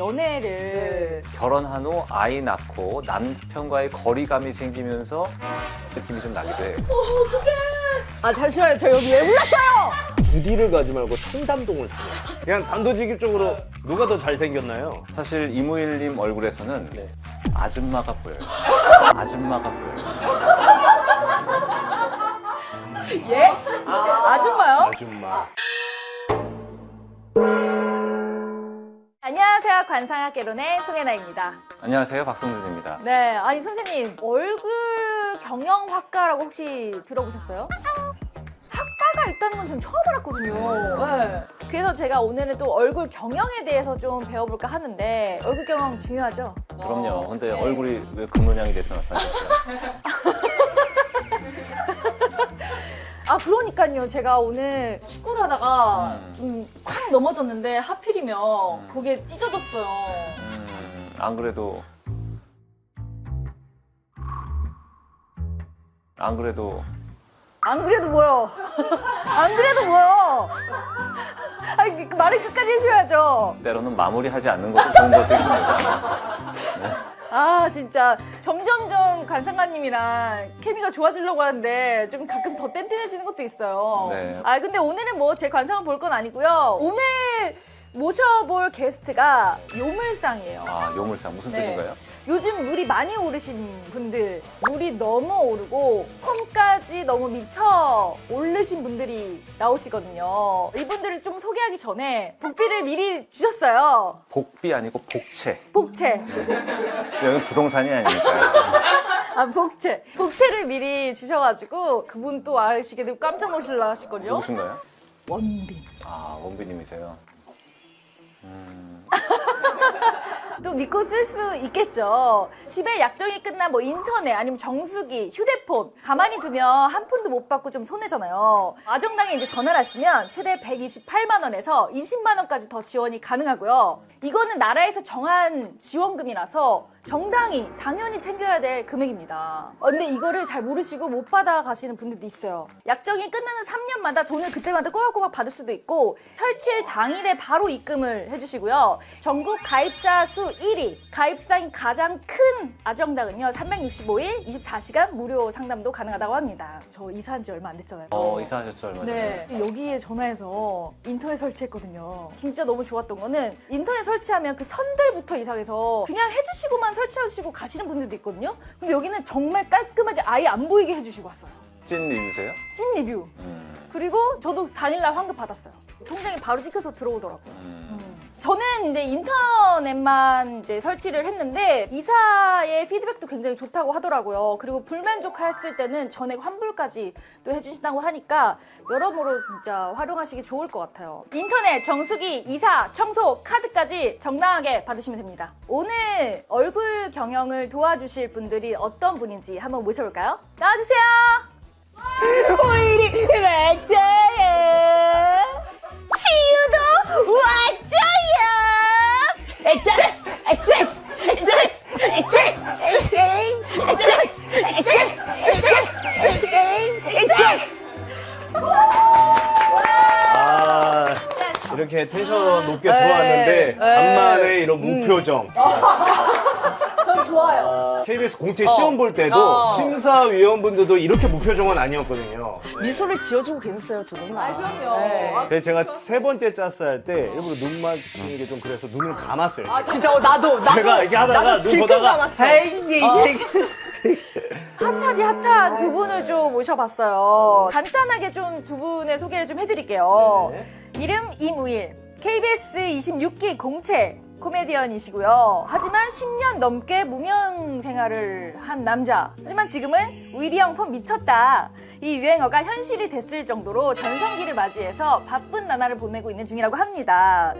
연애를 결혼한 후 아이 낳고 남편과의 거리감이 생기면서 느낌이 좀 나기도 해요. 아 잠시만요, 저 여기 왜 불렀어요? 부디를 가지 말고 상담동을 타요. 그냥 단도직입적으로 누가 더 잘생겼나요? 사실 이무일님 얼굴에서는 네. 아줌마가 보여요. 아줌마가 보여요. 예? 아줌마요? 아줌마. 안녕하세요. 관상학개론의 송혜나입니다. 안녕하세요. 박성준입니다. 네, 아니 선생님 얼굴 경영학과라고 혹시 들어보셨어요? 학과가 있다는 건 전 처음 알았거든요. 네. 그래서 제가 오늘은 또 얼굴 경영에 대해서 좀 배워볼까 하는데 얼굴 경영 중요하죠? 그럼요. 근데 얼굴이 왜 그 모양이 돼서 나타나셨어요? 아 그러니까요. 제가 오늘 축구를 하다가 좀 콱 넘어졌는데 하필이면 거기에 찢어졌어요. 안 그래도 안 그래도 뭐요? 안 그래도 뭐요? 아니, 그 말을 끝까지 해줘야죠. 때로는 마무리하지 않는 것도 좋은 것도 있습니다. 아 진짜 점점점 관상가님이랑 케미가 좋아지려고 하는데 좀 가끔 더 뗀뗀해지는 것도 있어요. 네. 아 근데 오늘은 뭐 제 관상을 볼 건 아니고요. 오늘 모셔볼 게스트가 요물상이에요. 아, 요물상 무슨 네. 뜻인가요? 요즘 물이 많이 오르신 분들, 물이 너무 오르고 폼까지 너무 미쳐 오르신 분들이 나오시거든요. 이분들을 좀 소개하기 전에 복비를 미리 주셨어요. 복비 아니고 복채. 복채. 여기 부동산이 아니니까요. 아, 복채. 복채를 미리 주셔가지고 그분 또 아시게 되고 깜짝 놀라실 하실걸요? 누구신가요? 원빈. 아, 원빈님이세요. 또 믿고 쓸 수 있겠죠. 집에 약정이 끝난 뭐 인터넷 아니면 정수기, 휴대폰 가만히 두면 한 푼도 못 받고 좀 손해잖아요. 아정당에 이제 전화를 하시면 최대 128만 원에서 20만 원까지 더 지원이 가능하고요. 이거는 나라에서 정한 지원금이라서 정당이 당연히 챙겨야 될 금액입니다. 근데 이거를 잘 모르시고 못 받아 가시는 분들도 있어요. 약정이 끝나는 3년마다 돈을 그때마다 꼬박꼬박 받을 수도 있고 설치일 당일에 바로 입금을 해주시고요. 전국 가입자 수 1위, 가입 수당이 가장 큰 아정당은요 365일 24시간 무료 상담도 가능하다고 합니다. 저 이사한 지 얼마 안 됐잖아요. 이사하셨죠, 얼마 전에? 네, 여기에 전화해서 인터넷 설치했거든요. 진짜 너무 좋았던 거는 인터넷 설치하면 그 선들부터 이상해서 그냥 해주시고만 설치하시고 가시는 분들도 있거든요. 근데 여기는 정말 깔끔하게 아예 안 보이게 해주시고 왔어요. 찐 리뷰세요? 찐 리뷰. 그리고 저도 당일날 환급 받았어요. 통장에 바로 찍혀서 들어오더라고요. 저는 이제 인터넷만 이제 설치를 했는데 이사의 피드백도 굉장히 좋다고 하더라고요. 그리고 불만족했을 때는 전액 환불까지 또 해주신다고 하니까 여러모로 진짜 활용하시기 좋을 것 같아요. 인터넷, 정수기, 이사, 청소, 카드까지 정당하게 받으시면 됩니다. 오늘 얼굴 경영을 도와주실 분들이 어떤 분인지 한번 모셔볼까요? 나와주세요. 오일이 왔죠요. 치유도 왔죠요. 에쩌스 에쩌스 에쩌스 에쩌스 에쩌스 에쩌스 에쩌스. 아, 이렇게 텐션 높게 들어왔는데 간만에 이런 무표정. 전 좋아요. KBS 공채 시험 볼 때도 심사위원분들도 이렇게 무표정은 아니었거든요. 미소를 지어주고 계셨어요, 두 분. 아, 그럼요. 네. 그래서 제가 세 번째 짜스 할 때 일부러 눈 맞추는 게 좀 그래서 눈을 감았어요. 아 진짜 나도 제가 이렇게 하다가 눈 보다가 핫하디 핫한 두 분을 좀 모셔봤어요. 간단하게 좀 두 분의 소개를 좀 해드릴게요. 이름 이무일, KBS 26기 공채 코미디언이시고요. 하지만 10년 넘게 무명 생활을 한 남자. 하지만 지금은 우일이 형 폼 미쳤다. 이 유행어가 현실이 됐을 정도로 전성기를 맞이해서 바쁜 나날을 보내고 있는 중이라고 합니다.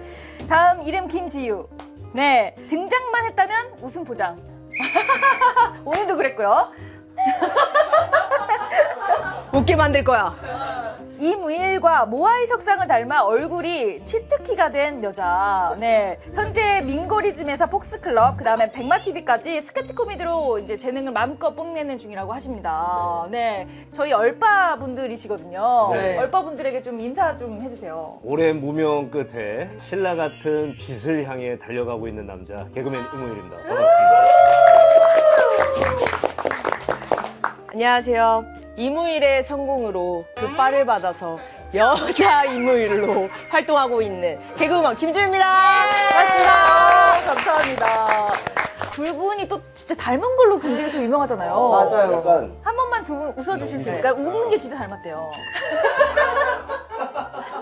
다음 이름 김지유. 네, 등장만 했다면 웃음 포장. 오늘도 그랬고요. 웃게 만들 거야. 이무일과 모아이 석상을 닮아 얼굴이 치트키가 된 여자. 네. 현재 민거리즘에서 폭스클럽, 그 다음에 백마TV까지 스케치 코미디로 이제 재능을 마음껏 뽐내는 중이라고 하십니다. 네. 저희 얼빠분들이시거든요. 네. 얼빠분들에게 좀 인사 좀 해주세요. 오랜 무명 끝에 신라 같은 빛을 향해 달려가고 있는 남자 개그맨 이무일입니다. 반갑습니다. 안녕하세요. 이무일의 성공으로 그 빠를 받아서 여자 이무일로 활동하고 있는 개그우먼 김주입니다. 반갑습니다. 감사합니다. 두 분이 또 진짜 닮은 걸로 굉장히 또 유명하잖아요. 맞아요. 약간 한 번만 두 분 웃어주실 수 있을까요? 웃는 게 진짜 닮았대요.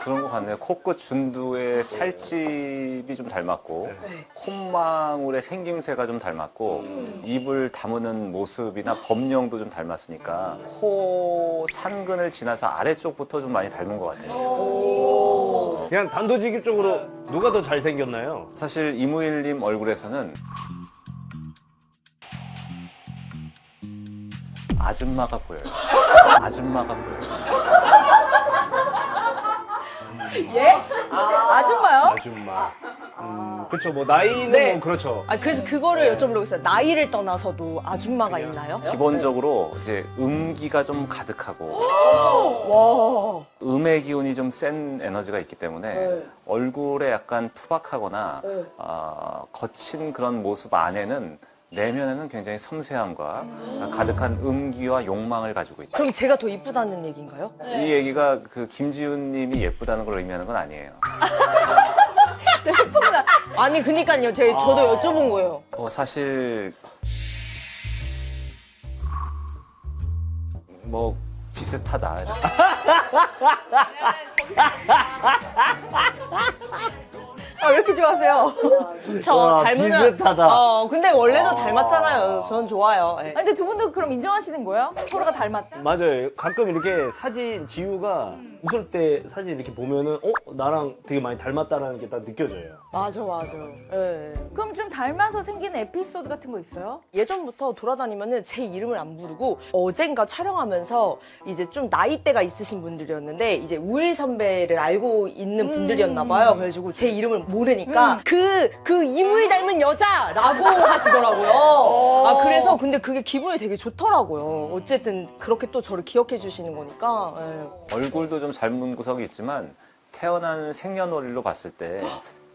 그런 것 같네요. 코끝 준두의 살집이 좀 닮았고 콧망울의 생김새가 좀 닮았고 입을 다무는 모습이나 법령도 좀 닮았으니까 코 산근을 지나서 아래쪽부터 좀 많이 닮은 것 같아요. 그냥 단도직입적으로 누가 더 잘생겼나요? 사실 이무일님 얼굴에서는 아줌마가 보여요. 아줌마가 보여요. 아줌마요? 아줌마. 그렇죠. 뭐 나이는 네. 뭐 그렇죠. 아, 그래서 그거를 여쭤보려고 했어요. 나이를 떠나서도 아줌마가 있나요? 기본적으로 이제 음기가 좀 가득하고 와. 음의 기운이 좀 센 에너지가 있기 때문에 얼굴에 약간 투박하거나 거친 그런 모습 안에는 내면에는 굉장히 섬세함과 가득한 음기와 욕망을 가지고 있다. 그럼 제가 더 이쁘다는 얘기인가요? 이 얘기가 그 김지훈 님이 예쁘다는 걸 의미하는 건 아니에요. 아니, 그니까요. 저도 여쭤본 거예요. 사실 뭐 비슷하다. 아, 왜 이렇게 좋아하세요? 저 와, 닮으면 비슷하다. 근데 원래도 닮았잖아요. 전 좋아요. 예. 아, 근데 두 분도 그럼 인정하시는 거예요? 서로가 닮았다. 맞아요. 가끔 이렇게 사진 지우가 웃을 때 사진 이렇게 보면은 나랑 되게 많이 닮았다라는 게 딱 느껴져요. 맞아. 예. 그럼 좀 닮아서 생기는 에피소드 같은 거 있어요? 예전부터 돌아다니면은 제 이름을 안 부르고 어젠가 촬영하면서 이제 좀 나이대가 있으신 분들이었는데 이제 우일 선배를 알고 있는 분들이었나 봐요. 그래가지고 제 이름을 모르니까 그 이무일 닮은 여자라고 하시더라고요. 아, 그래서 근데 그게 기분이 되게 좋더라고요. 어쨌든 그렇게 또 저를 기억해 주시는 거니까. 예. 얼굴도 좀 닮은 구석이 있지만 태어난 생년월일로 봤을 때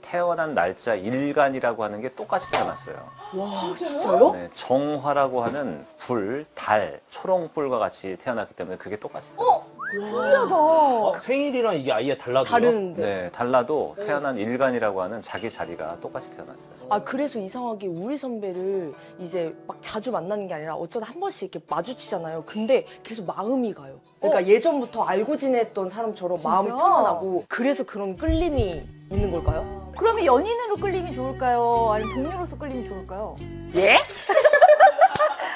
태어난 날짜 일간이라고 하는 게 똑같이 태어났어요. 와, 진짜요? 네, 정화라고 하는 불, 달, 초롱불과 같이 태어났기 때문에 그게 똑같이 태어났어요. 신기하다. 생일이랑 이게 아예 달라져요? 다른데. 네, 달라도 태어난 일간이라고 하는 자기 자리가 똑같이 태어났어요. 아, 그래서 이상하게 우리 선배를 이제 막 자주 만나는 게 아니라 어쩌다 한 번씩 이렇게 마주치잖아요. 근데 계속 마음이 가요. 그러니까 예전부터 알고 지냈던 사람처럼 마음이 진짜? 편안하고 그래서 그런 끌림이 있는 걸까요? 그러면 연인으로 끌림이 좋을까요? 아니면 동료로서 끌림이 좋을까요? 예?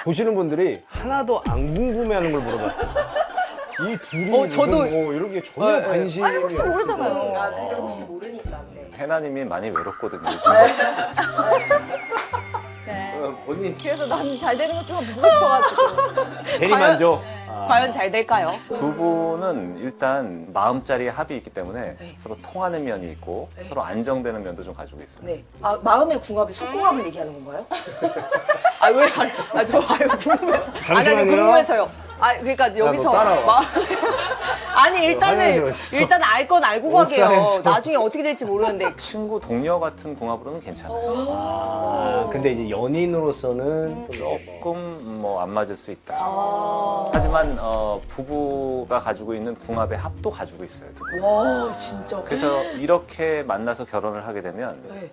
보시는 분들이 하나도 안 궁금해하는 걸 물어봤어요. 이 둘이 저도- 무슨 뭐 이런 게 전혀 네. 관심이 아니, 혹시 모르잖아요. 아, 그죠. 혹시 모르니까. 네. 해나님이 많이 외롭거든요. 네. 본인 그래서 난 잘 되는 것 좀 보고 싶어가지고. 대리만족. 과연 잘 될까요? 두 분은 일단 마음자리에 합이 있기 때문에 서로 통하는 면이 있고 서로 안정되는 면도 좀 가지고 있어요. 네. 아, 마음의 궁합이 속궁합을 얘기하는 건가요? 아, 왜? 저 궁금해서. 아니, 잠시만요. 궁금해서요. 아, 그러니까 여기서. 따라와. 아니, 화면이 왔어. 일단 알 건 알고 가게요. 옥상에서. 나중에 어떻게 될지 모르는데. 친구, 동료 같은 궁합으로는 괜찮아요. 아, 근데 이제 연인으로서는 조금 뭐 안 맞을 수 있다. 하지만 부부가 가지고 있는 궁합의 합도 가지고 있어요. 두 분. 와, 진짜. 그래서 이렇게 만나서 결혼을 하게 되면 네.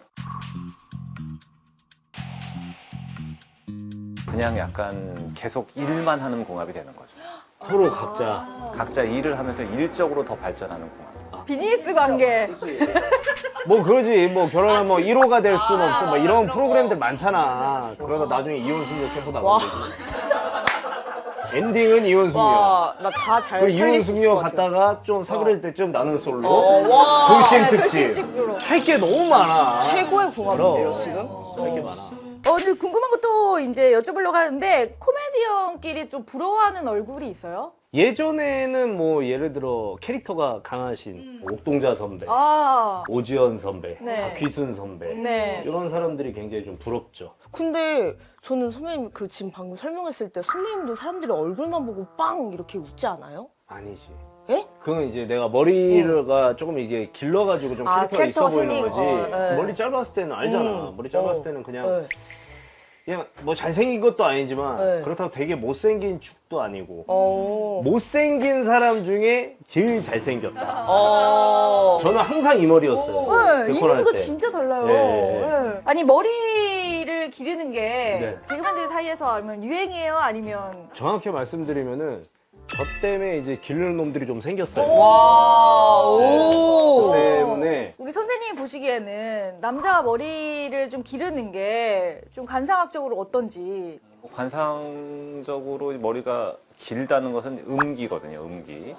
그냥 약간 계속 일만 하는 궁합이 되는 거죠. 서로 각자 각자 일을 하면서 일적으로 더 발전하는 궁합. 비즈니스 관계. 뭐 그러지 뭐 결혼하면 뭐 1호가 될 수는 없어 뭐 이런 프로그램들 많잖아. 그러다 나중에 이혼 숙녀 캠프 나가면 되지. 엔딩은 이혼 숙녀. 와, 나 다 잘 그리고 이혼 살릴 수 있을 숙녀 것 같아요. 갔다가 좀 사그릴 때쯤 나는 솔로. 와. 돌싱 네, 특집. 솔직식으로. 할 게 너무 많아. 최고의 궁합인데요, 그럼. 지금? 할 게 많아. 근데 궁금한 것도 이제 여쭤보려고 하는데 코미디언끼리 좀 부러워하는 얼굴이 있어요? 예전에는 뭐 예를 들어 캐릭터가 강하신 옥동자 선배, 아, 오지연 선배, 네. 박휘순 선배 네. 이런 사람들이 굉장히 좀 부럽죠. 근데 저는 선배님 그 지금 방금 설명했을 때 선배님도 사람들이 얼굴만 보고 빵 이렇게 웃지 않아요? 아니지. 예? 그건 이제 내가 머리가 조금 이게 길러가지고 좀 아, 캐릭터가 있어 캐릭터가 보이는 생긴 거지. 거, 네. 머리 짧았을 때는 알잖아. 머리 짧았을 때는 그냥 네. 그냥 뭐 잘생긴 것도 아니지만 네. 그렇다고 되게 못생긴 축도 아니고 어. 못생긴 사람 중에 제일 잘생겼다. 어. 저는 항상 이 머리였어요. 네, 데코할 이미지가 때. 진짜 달라요. 예. 네. 아니 머리를 기르는 게 네. 개그맨들 사이에서 아니면 유행이에요? 아니면 정확히 말씀드리면은 저 때문에 이제 기르는 놈들이 좀 생겼어요. 와. 오. 때문에 우리 선생님이 보시기에는 남자가 머리를 좀 기르는 게 좀 관상학적으로 어떤지. 관상적으로 머리가 길다는 것은 음기거든요.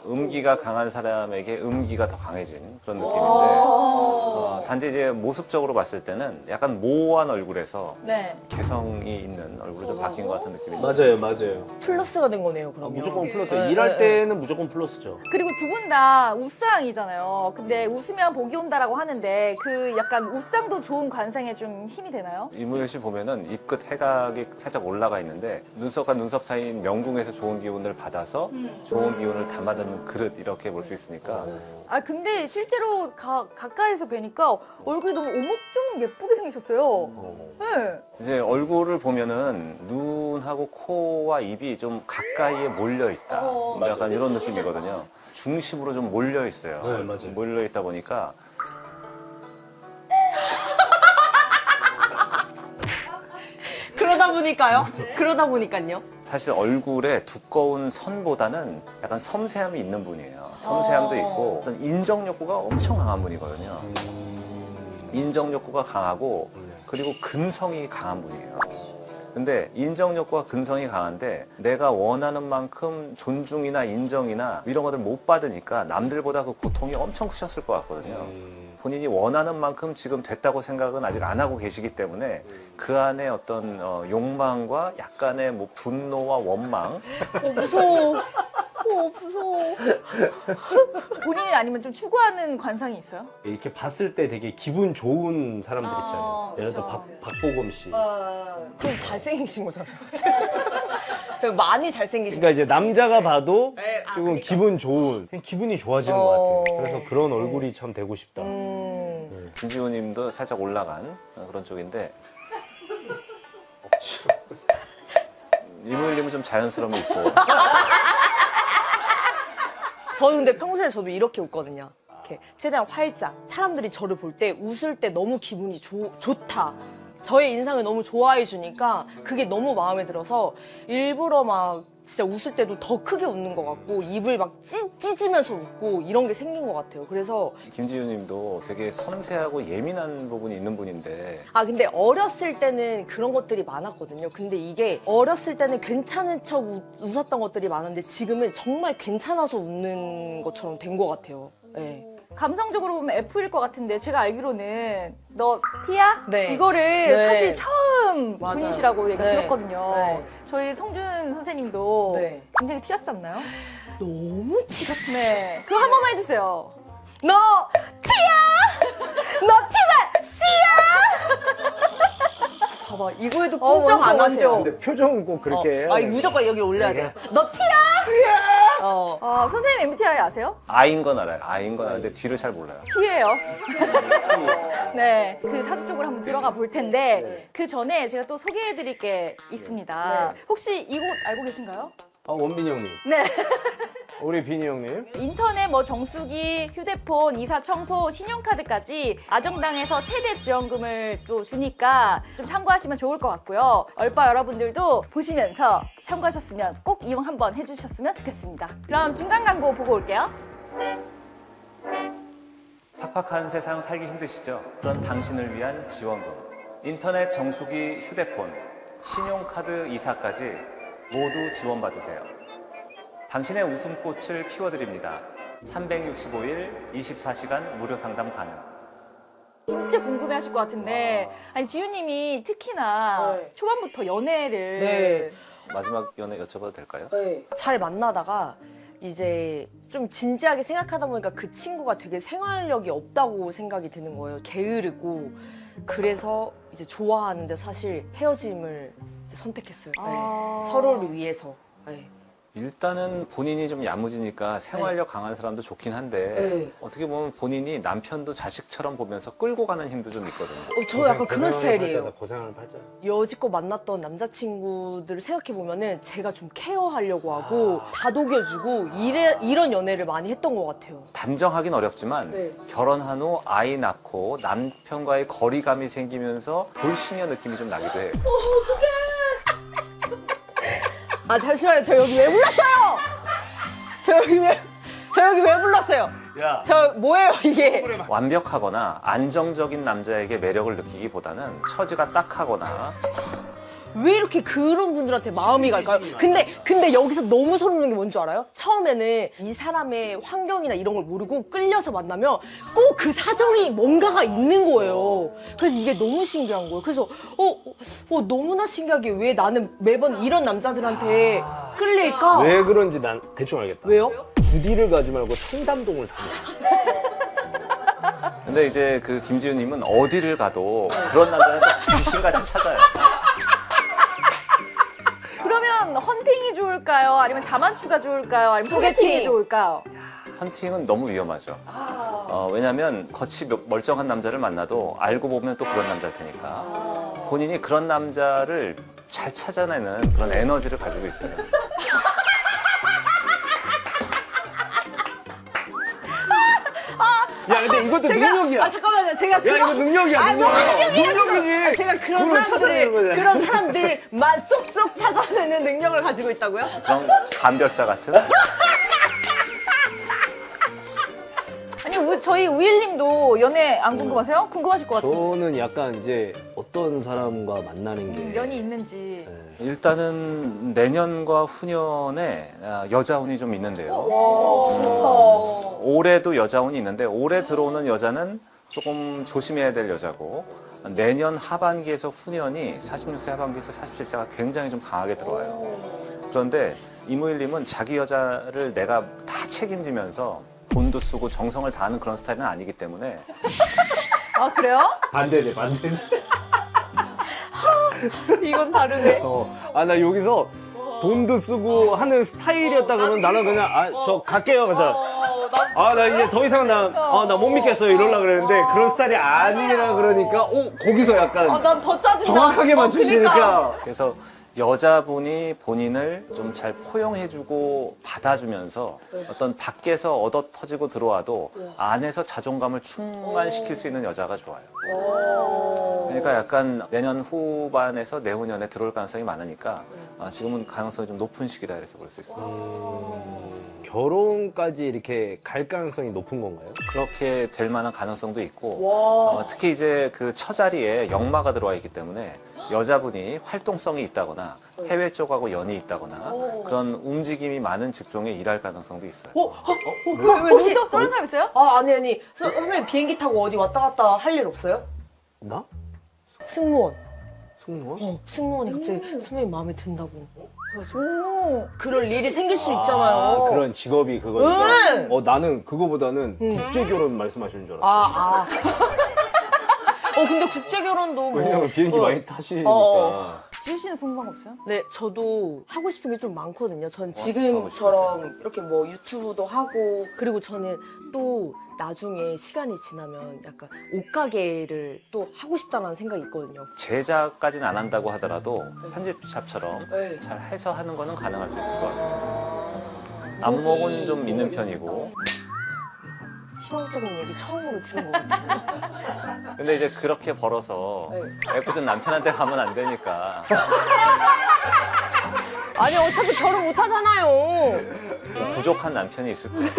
음기가 강한 사람에게 음기가 더 강해진 그런 느낌인데 단지 이제 모습적으로 봤을 때는 약간 모호한 얼굴에서 네. 개성이 있는 얼굴로 좀 바뀐 것 같은 느낌이 맞아요. 플러스가 된 거네요, 아, 그러면. 무조건 플러스. 네, 일할 네, 때는 무조건 플러스죠. 그리고 두 분 다 웃상이잖아요. 근데 웃으면 복이 온다라고 하는데 그 약간 웃상도 좋은 관상에 좀 힘이 되나요? 이무열 씨 보면은 입끝 해각이 살짝 올라가 있는데 눈썹과 눈썹 사이인 명궁에서 좋은 기운을 받아서 좋은 기운을 담아두는 그릇 이렇게 볼 수 있으니까 아 근데 실제로 가까이서 뵈니까 얼굴이 너무 오목조목 예쁘게 생기셨어요. 네. 이제 얼굴을 보면은 눈하고 코와 입이 좀 가까이에 몰려 있다. 약간 이런 느낌이거든요. 중심으로 좀 몰려 있어요. 네, 맞아요. 몰려 있다 보니까 그러다 보니까요? 그러다 보니까요? 사실 얼굴에 두꺼운 선보다는 약간 섬세함이 있는 분이에요. 섬세함도 있고 어떤 인정 욕구가 엄청 강한 분이거든요. 인정 욕구가 강하고 그리고 근성이 강한 분이에요. 근데 인정 욕구가 근성이 강한데 내가 원하는 만큼 존중이나 인정이나 이런 것들 못 받으니까 남들보다 그 고통이 엄청 크셨을 것 같거든요. 본인이 원하는 만큼 지금 됐다고 생각은 아직 안 하고 계시기 때문에 그 안에 어떤 욕망과 약간의 뭐 분노와 원망 무서워. 무서워. 본인이 아니면 좀 추구하는 관상이 있어요? 이렇게 봤을 때 되게 기분 좋은 사람들 있잖아요. 예를 들어 그렇죠. 박보검 씨. 그럼 잘생기신 거잖아요. 많이 잘생기신 그러니까 이제 남자가 봐도 네, 아, 조금 그러니까. 기분 좋은, 그냥 기분이 좋아지는 것 같아요. 그래서 그런 얼굴이 참 되고 싶다. 김지호 님도 살짝 올라간 그런 쪽인데 이무일 님은 좀 자연스러움이 있고 저는 근데 평소에 저도 이렇게 웃거든요. 이렇게 최대한 활짝. 사람들이 저를 볼 때 웃을 때 너무 기분이 좋다. 저의 인상을 너무 좋아해 주니까 그게 너무 마음에 들어서 일부러 막 진짜 웃을 때도 더 크게 웃는 것 같고 입을 막 찢으면서 웃고 이런 게 생긴 것 같아요. 그래서 김지호 님도 되게 섬세하고 예민한 부분이 있는 분인데 근데 어렸을 때는 그런 것들이 많았거든요. 근데 이게 어렸을 때는 괜찮은 척 웃었던 것들이 많은데 지금은 정말 괜찮아서 웃는 것처럼 된 것 같아요. 네. 감성적으로 보면 F일 것 같은데 제가 알기로는 너 T야? 네. 이거를 네. 사실 처음 맞아요. 분이시라고 얘기 네. 들었거든요. 네. 저희 성준 선생님도 네. 굉장히 T였지 않나요? 너무 티가 네. 그거 한 번만 해주세요. 너 T야! 너 T가 C야! 봐봐, 이거에도 꼼짝 완전, 안 하세요. 완전. 근데 표정은 꼭 그렇게 해야 아니, 무조건 여기 올려야 돼. 너 T야! 선생님 MBTI 아세요? 아인 건 알아요. 아인 건 아는데 뒤를 잘 몰라요. T예요. 네, 그 사주 쪽으로 한번 들어가 볼 텐데 그 전에 제가 또 소개해드릴 게 있습니다. 혹시 이곳 알고 계신가요? 원빈이 형님. 네. 우리 비니 형님. 인터넷 뭐 정수기, 휴대폰, 이사 청소, 신용카드까지 아정당에서 최대 지원금을 또 주니까 좀 참고하시면 좋을 것 같고요. 얼빠 여러분들도 보시면서 참고하셨으면 꼭 이용 한번 해주셨으면 좋겠습니다. 그럼 중간 광고 보고 올게요. 팍팍한 세상 살기 힘드시죠? 그런 당신을 위한 지원금. 인터넷 정수기, 휴대폰, 신용카드 이사까지 모두 지원받으세요. 당신의 웃음꽃을 피워드립니다. 365일 24시간 무료 상담 가능. 진짜 궁금해하실 것 같은데 아니 지우님이 특히나 네. 초반부터 연애를 네. 마지막 연애 여쭤봐도 될까요? 잘 만나다가 이제 좀 진지하게 생각하다 보니까 그 친구가 되게 생활력이 없다고 생각이 드는 거예요. 게으르고. 그래서 이제 좋아하는데 사실 헤어짐을 이제 선택했어요. 네. 서로를 위해서. 네. 일단은 본인이 좀 야무지니까 생활력 강한 사람도 좋긴 한데 네. 어떻게 보면 본인이 남편도 자식처럼 보면서 끌고 가는 힘도 좀 있거든요. 저 약간 그런 스타일이에요. 고생하는 팔자. 여지껏 만났던 남자친구들을 생각해보면은 제가 좀 케어하려고 하고 다독여주고 이런 연애를 많이 했던 것 같아요. 단정하긴 어렵지만 네. 결혼한 후 아이 낳고 남편과의 거리감이 생기면서 돌싱어 느낌이 좀 나기도 해요. 아, 잠시만요. 저 여기 왜 불렀어요? 저 여기 왜 불렀어요? 야. 저 뭐예요, 이게? 완벽하거나 안정적인 남자에게 매력을 느끼기보다는 처지가 딱하거나 왜 이렇게 그런 분들한테 마음이 갈까요? 근데 여기서 너무 소름 돋는 게 뭔지 알아요? 처음에는 이 사람의 환경이나 이런 걸 모르고 끌려서 만나면 꼭 그 사정이 뭔가가 있는 거예요. 그래서 이게 너무 신기한 거예요. 그래서 너무나 신기하게 왜 나는 매번 이런 남자들한테 끌릴까? 왜 그런지 난 대충 알겠다. 왜요? 부디를 가지 말고 청담동을 다녀. 근데 이제 그 김지우님은 어디를 가도 그런 남자는 딱 귀신같이 찾아요. 그러면 헌팅이 좋을까요? 아니면 자만추가 좋을까요? 아니면 소개팅이 소개팅. 좋을까요? 헌팅은 너무 위험하죠. 왜냐면 겉이 멀쩡한 남자를 만나도 알고 보면 또 그런 남자일 테니까 본인이 그런 남자를 잘 찾아내는 그런 에너지를 가지고 있어요. 야, 근데 이것도 능력이야. 잠깐만요. 제가 야, 이거 능력이야, 능력이지. 제가 그걸 찾아내는 거잖아. 그런 사람들만 쏙쏙 찾아내는 능력을 가지고 있다고요? 그런 감별사 같은 아니 저희 우일님도 연애 안 궁금하세요? 궁금하실 것 같은데. 저는 약간 이제 어떤 사람과 만나는 게 연이 있는지. 일단은 내년과 후년에 여자운이 좀 있는데요. 올해도 여자운이 있는데 올해 들어오는 여자는 조금 조심해야 될 여자고 내년 하반기에서 후년이 46세 하반기에서 47세가 굉장히 좀 강하게 들어와요. 그런데 이무일님은 자기 여자를 내가 다 책임지면서 돈도 쓰고 정성을 다하는 그런 스타일은 아니기 때문에 아 그래요? 반대네, 반대네. 이건 다르네. 나 여기서 돈도 쓰고 하는 스타일이었다 그러면 나는 그냥, 저 갈게요. 그래서, 나 이제 더 이상 나 못 믿겠어요. 이러려고 그랬는데 그런 스타일이 아니라 그러니까, 거기서 약간 난 더 짜증나. 정확하게 맞추시니까. 그래서 여자분이 본인을 좀 잘 포용해주고 받아주면서 어떤 밖에서 얻어 터지고 들어와도 안에서 자존감을 충만시킬 수 있는 여자가 좋아요. 그러니까 약간 내년 후반에서 내후년에 들어올 가능성이 많으니까 지금은 가능성이 좀 높은 시기다 이렇게 볼 수 있어요. 결혼까지 이렇게 갈 가능성이 높은 건가요? 그렇게 될 만한 가능성도 있고 특히 이제 그 처자리에 역마가 들어와 있기 때문에 여자분이 활동성이 있다거나 해외 쪽하고 연이 있다거나 그런 움직임이 많은 직종에 일할 가능성도 있어요. 혹시 또 다른 사람 있어요? 아니. 선배님 비행기 타고 어디 왔다 갔다 할 일 없어요? 나? 승무원. 승무원? 승무원이 갑자기 선배님 마음에 든다고. 오. 그럴 일이 생길 수 있잖아요. 그런 직업이 그거니까. 응. 나는 그거보다는 국제결혼 말씀하시는 줄 알았어. 근데 국제결혼도 뭐. 왜냐면 비행기 많이 타시니까. 지우 씨는 궁금한 거 없어요? 네, 저도 하고 싶은 게 좀 많거든요. 전 하고 지금처럼 이렇게 뭐 유튜브도 하고, 그리고 저는 또 나중에 시간이 지나면 약간 옷가게를 또 하고 싶다는 생각이 있거든요. 제작까지는 안 한다고 하더라도 편집샵처럼 네. 잘 해서 하는 거는 가능할 수 있을 것 같아요. 안목은 좀 있는 편이고 희망적인 얘기 처음으로 들은 것 같아요. 근데 이제 그렇게 벌어서 애꿎은 남편한테 가면 안 되니까 아니, 어차피 결혼 못 하잖아요. 좀 부족한 남편이 있을 거예요.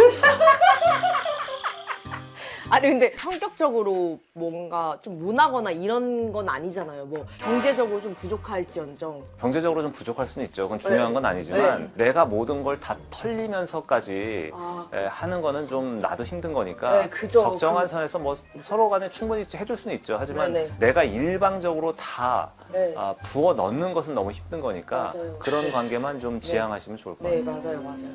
아니 근데 성격적으로 뭔가 좀 모나거나 이런 건 아니잖아요. 뭐 경제적으로 좀 부족할지언정. 경제적으로 좀 부족할 수는 있죠. 그건 중요한 건 아니지만 내가 모든 걸 다 털리면서까지 하는 거는 좀 나도 힘든 거니까 네, 그죠. 적정한 선에서 뭐 서로 간에 충분히 해줄 수는 있죠. 하지만 네네. 내가 일방적으로 다 네. 부어 넣는 것은 너무 힘든 거니까 맞아요. 그런 관계만 좀 지향하시면 좋을 것 네, 같아요. 맞아요.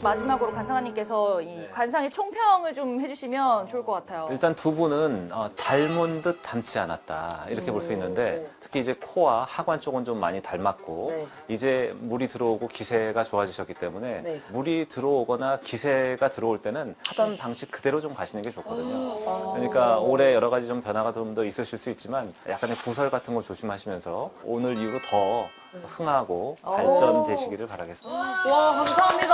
마지막으로 관상아님께서 이 관상의 총평을 좀 해주시면 좋을 것 같아요. 일단 두 분은 닮은 듯 닮지 않았다 이렇게 볼 수 있는데 네. 특히 이제 코와 하관 쪽은 좀 많이 닮았고 네. 이제 물이 들어오고 기세가 좋아지셨기 때문에 네. 물이 들어오거나 기세가 들어올 때는 하던 방식 그대로 좀 가시는 게 좋거든요. 그러니까 올해 여러 가지 좀 변화가 좀 더 있으실 수 있지만 약간의 구설 같은 거 조심하시면서 오늘 이후로 더 흥하고 발전되시기를 바라겠습니다. 와, 감사합니다.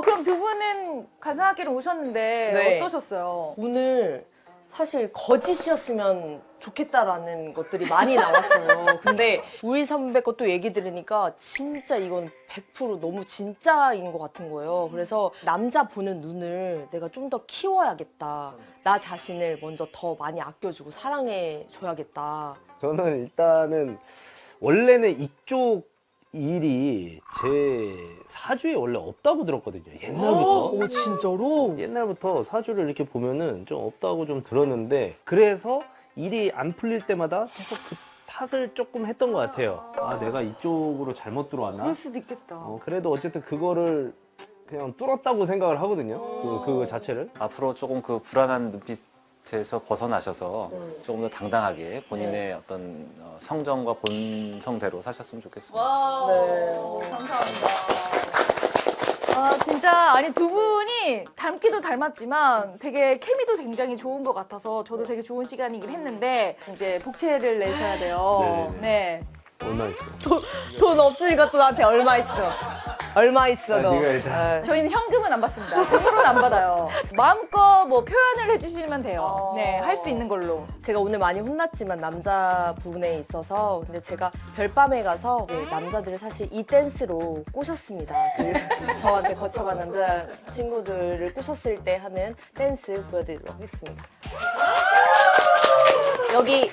그럼 두 분은 관상학기로 오셨는데 네. 어떠셨어요? 오늘 사실 거짓이었으면 좋겠다라는 것들이 많이 나왔어요. 근데 우리 선배 것도 얘기 들으니까 진짜 이건 100% 너무 진짜인 것 같은 거예요. 그래서 남자 보는 눈을 내가 좀 더 키워야겠다. 나 자신을 먼저 더 많이 아껴주고 사랑해줘야겠다. 저는 일단은 원래는 이쪽 일이 제 사주에 원래 없다고 들었거든요. 옛날부터. 오, 진짜로? 옛날부터 사주를 이렇게 보면은 좀 없다고 좀 들었는데 그래서 일이 안 풀릴 때마다 계속 그 탓을 조금 했던 것 같아요. 아, 내가 이쪽으로 잘못 들어왔나? 그럴 수도 있겠다. 그래도 어쨌든 그거를 그냥 뚫었다고 생각을 하거든요. 그 자체를. 앞으로 조금 그 불안한 눈빛에서 벗어나셔서 조금 더 당당하게 본인의 어떤 성정과 본성대로 사셨으면 좋겠습니다. 감사합니다. 진짜 아니 두 분이 닮기도 닮았지만 되게 케미도 굉장히 좋은 것 같아서 저도 되게 좋은 시간이긴 했는데 이제 복채를 내셔야 돼요. 네네네. 네. 얼마 있어요? 돈 없으니까 또 나한테 얼마 있어? 얼마 있어, 너? 네가 일단. 저희는 현금은 안 받습니다. 돈으로는 안 받아요. 마음껏 뭐 표현을 해주시면 돼요. 네, 할 수 있는 걸로. 제가 오늘 많이 혼났지만 남자 부분에 있어서 근데 제가 별밤에 가서 남자들을 사실 이 댄스로 꼬셨습니다. 저한테 거쳐간 남자 친구들을 꼬셨을 때 하는 댄스 보여드리도록 하겠습니다. 여기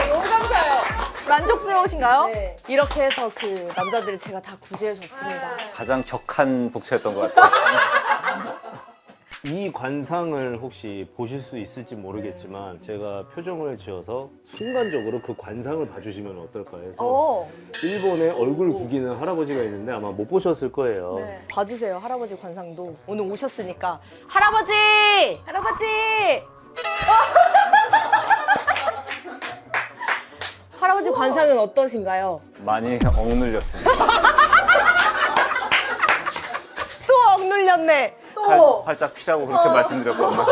너무 감사해요. 만족스러우신가요? 네. 이렇게 해서 그 남자들을 제가 다 구제해줬습니다. 가장 격한 복채였던 것 같아요. 이 관상을 혹시 보실 수 있을지 모르겠지만 제가 표정을 지어서 순간적으로 그 관상을 봐주시면 어떨까 해서 일본에 얼굴 구기는 할아버지가 있는데 아마 못 보셨을 거예요. 네. 봐주세요, 할아버지 관상도. 오늘 오셨으니까. 할아버지! 할아버지! 할아버지 관상은 어떠신가요? 많이 억눌렸습니다. 또 억눌렸네. 활짝 피라고 그렇게 말씀드렸거든요.